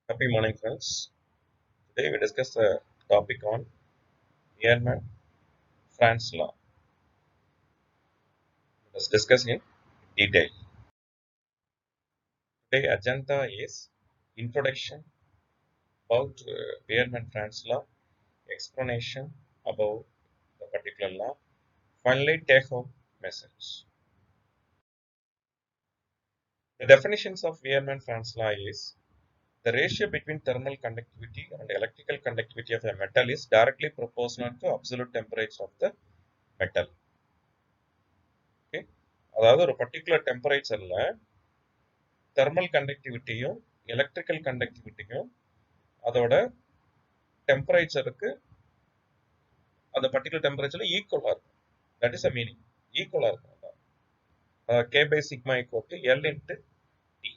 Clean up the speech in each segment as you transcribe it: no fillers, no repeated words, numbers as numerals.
Happy morning, friends. Today we discuss the topic on Wehrmann-Franz law. Let's discuss in detail. Today agenda is introduction about Wehrmann-Franz law, explanation about the particular law, finally take-home message. The definitions of Wehrmann-Franz law is the ratio between thermal conductivity and electrical conductivity of a metal is directly proportional to absolute temperature of the metal. Okay? அதாவது ஒரு particular டெம்பரேச்சர்ல thermal கண்டக்டிவிட்டியும் electrical கண்டக்டிவிட்டியும் அதோட டெம்பரேச்சருக்கு அந்த particular டெம்பரேச்சர்ல ஈக்குவலா இருக்கும். That is a meaning. ஈக்குவலா இருக்கும். K by sigma equal to L into T.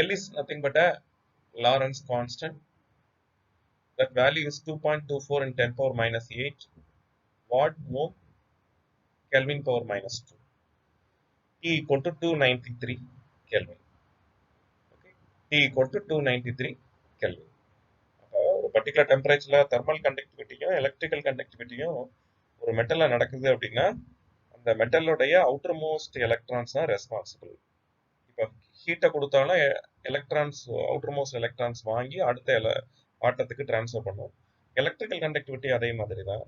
L is nothing but a Lorenz constant. That value is 2.24 in 10 power minus 8 watt mole Kelvin power minus 2. T equal to 293 Kelvin. Okay. T equal to 293 Kelvin. ஒரு particular டெம்பரேச்சர்ல thermal கண்டக்டிவிட்டியும் electrical கண்டக்டிவிட்டியும் ஒரு மெட்டல்ல நடக்குது அப்படின்னா அந்த மெட்டலுடைய outer most electrons தான் responsible. இப்போ ஹீட்டை கொடுத்தாலும் எலக்ட்ரான்ஸ் அவுட்டர் மோஸ்ட் எலக்ட்ரான்ஸ் வாங்கி அடுத்த ஆட்டத்துக்கு டிரான்ஸ்ஃபர் பண்ணும். எலக்ட்ரிக்கல் கண்டக்டிவிட்டி அதே மாதிரி தான்.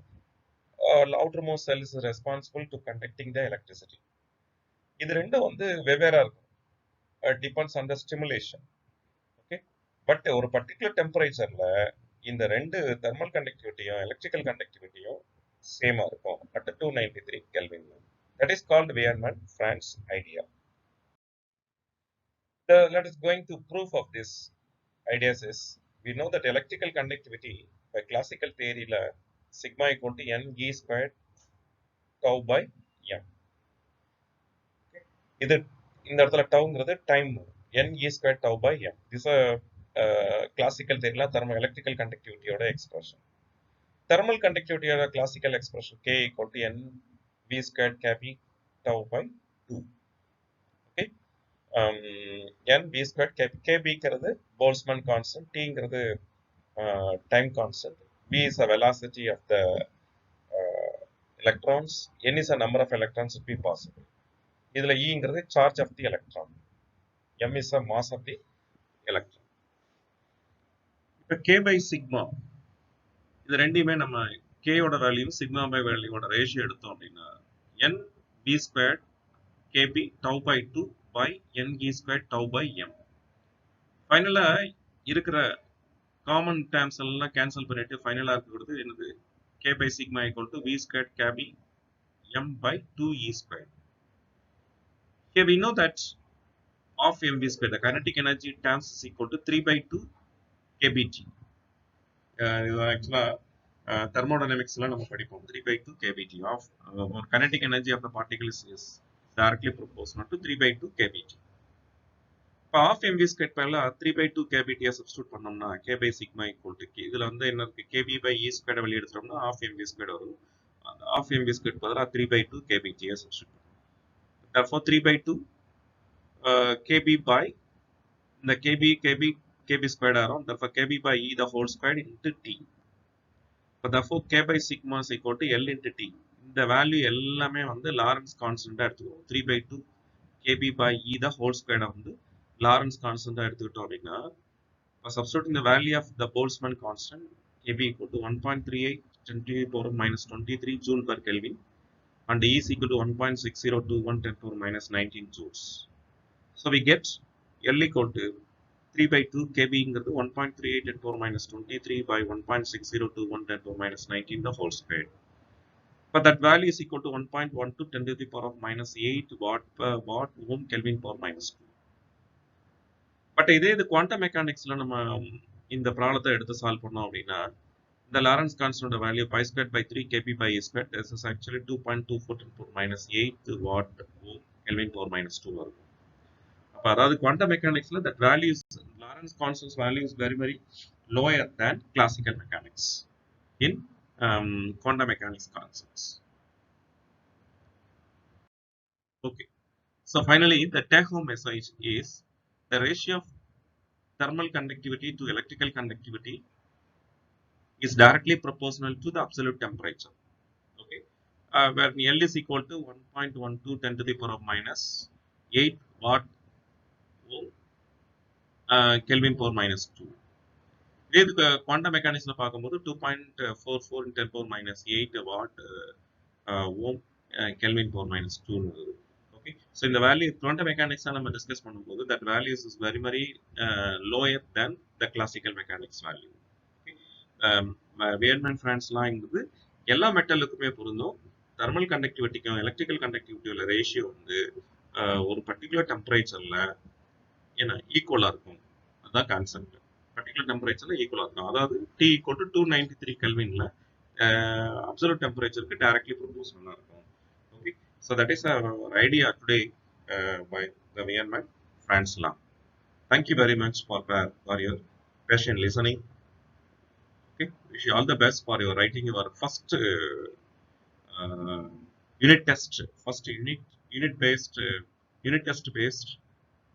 Outer most sell is responsible to conducting the electricity. இது ரெண்டும் வந்து வெவ்வேறா இருக்கும். Depends on the stimulation. Okay. But ஒரு பர்டிகுலர் டெம்பரேச்சர்ல இந்த ரெண்டு தெர்மல் கண்டக்டிவிட்டியும் எலக்ட்ரிக்கல் கண்டக்டிவிட்டியும் சேமா இருக்கும் at 293 Kelvin. That is called Wehrmann-Franz idea. Let us going to proof of this ideas is we know that electrical conductivity by classical theory la sigma equal to n e squared tau by m. இது இந்த இடத்துல டவுங்கிறது time n e squared tau by m. This is a classical தேரியில thermal electrical கண்டக்டிவிட்டியோட expression. Thermal conductivity of the classical expression K equal to N V squared Kb tau by 2. Okay. N V squared Kb ங்கிறது Boltzmann constant, T ங்கிறது time constant, V is the velocity of the electrons, N is the number of electrons to be possible. இதுல E ங்கிறது charge of the electron, M is the mass of the electron. இப்போ K by sigma இது ரெண்டையுமே நம்ம கேயோட value sigma by வேல்யூவோட ratio எடுத்தோம் அப்படின்னா n b squared kb tau by 2 by n e squared tau by m. ஃபைனலா இருக்கிற common terms எல்லாம் cancel பண்ணிட்டு ஃபைனலா இருக்கிறது என்னது k by sigma equal to v squared kb m by 2 e squared. Here we know that of mv squared, the kinetic energy terms is equal to 3 by 2 kbt. இது ஆக்சுவலா thermodynamics நம்ம படிப்போம் 3 by 2 kbt of kinetic energy of the particles is directly proportional to 3 by 2 kbt. இப்போ half mv squared பதிலா 3 by 2 kbt substitute பண்ணோம்னா k by sigma equal to k. இதுல வந்து என்ன இருக்கு kb by e squared வெளிய எடுத்துட்டோம்னா half mv squared வரும். அந்த half mv squared பதிலா 3 by 2 kbt சப்ஸ்டிட்யூட் பண்ணுவோம். Therefore 3 by 2 kb by இந்த kb squared ஆகும். Therefore kb by e the whole squared into t. Therefore k by sigma is equal to L into T. இந்த value எல்லாமே வந்து Lawrence கான்ஸ்டன்டா எடுத்துக்குவோம். 3 by 2 kb by e the whole squared வந்து Lawrence கான்ஸ்டன்டா எடுத்துக்கிட்டோம் அப்படின்னா substituting the value of the Boltzmann constant kb equal to 1.38 10 to the power minus 23 joule per Kelvin and e is equal to 1.6021 10 to the power minus 19 joules. So we get L equal to 3 by 2 kb ங்கிறது 1.38 10 to the power minus 23 by 1.6021 10 to the power minus 19 the whole squared. But that value is equal to 1.12 10 to the power of minus 8 watt per watt ohm Kelvin power minus 2. But இதே இது quantum மெக்கானிக்ஸ்ல நம்ம இந்த ப்ராப்ளத்தை எடுத்து solve பண்ணோம் அப்படின்னா இந்த Lawrence constant value pi squared by 3 kb by e squared this is actually 2.24 10 to the power minus 8 watt ohm Kelvin power minus 2 வரும். அப்ப அதாவது quantum மெக்கானிக்ஸ்ல that value is Lorentz constant's value is very very lower than classical mechanics in quantum mechanics concepts. Okay, so finally the take home message is the ratio of thermal conductivity to electrical conductivity is directly proportional to the absolute temperature. Okay, where L is equal to 1.12 10 to the power of minus 8 watt Kelvin power minus 2. இதுக்கு quantum மெக்கானிக்ஸ்ல பார்க்கும்போது 2.44 × 10 power minus 8 watt ohm kelvin power minus 2. Okay, so இந்த value quantum மெக்கானிக்ஸாக நம்ம discuss பண்ணும்போது that values is very very lower than the classical mechanics value. Wiedemann ஃப்ரான்ஸ்லாங்கிறது எல்லா மெட்டலுக்குமே பொருந்தும். தெர்மல் கண்டக்டிவிட்டிக்கும் எலக்ட்ரிக்கல் கண்டக்டிவிட்டியோட ரேஷியோ வந்து ஒரு பர்டிகுலர் டெம்பரேச்சரில் ஏன்னா ஈக்குவலாக இருக்கும். அதுதான் கான்செப்ட். பர்டிகுலர் டெம்பரேச்சர்ல ஈக்குவலாக இருக்கும். அதாவது T = 293 கெல்வின்ல அப்சல்யூட் டெம்பரேச்சருக்கு டைரக்ட்லி ப்ரொபோஷனலாக இருக்கும். Okay, so that is our idea today by the Weiermann Franz law. Thank you very much for your patient listening. Okay, wish you all the best for your writing your first unit test, first unit test based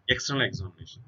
external examination.